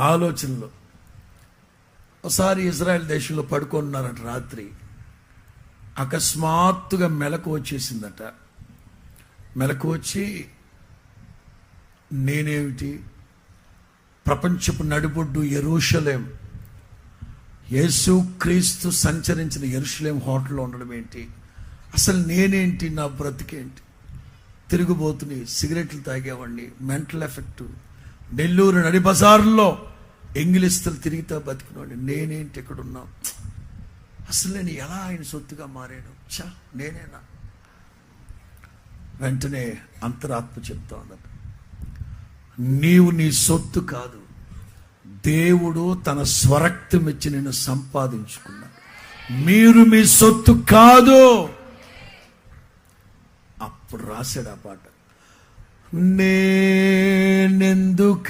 ఆలోచనలు. ఒకసారి ఇజ్రాయెల్ దేశంలో పడుకున్నారట. రాత్రి అకస్మాత్తుగా మెలకు వచ్చేసిందట. మెలకు వచ్చి, నేనేమిటి, ప్రపంచపు నడిబొడ్డు యెరూషలేం, యేసుక్రీస్తు సంచరించిన యెరూషలేం హోటల్లో ఉండడం ఏంటి, అసలు నేనేంటి, నా బ్రతికేంటి, తిరుగుబోతుని, సిగరెట్లు తాగేవాడిని, మెంటల్ ఎఫెక్ట్, నెల్లూరు నడి బజార్లో ఎంగిలిస్తులు తిరిగితే బతికినవాడిని, నేనేంటి ఎక్కడున్నా, అసలు నేను ఎలా ఆయన సొత్తుగా మారాను, నేనేనా. వెంటనే అంతరాత్మ చెప్తా ఉన్నది, నీవు నీ సొత్తు కాదు, దేవుడు తన స్వరక్తం ఇచ్చి నిన్ను సంపాదించుకున్నాడు, మీరు మీ సొత్తు కాదు. అప్పుడు రాశాడు ఆ పాట, నేనెందుకు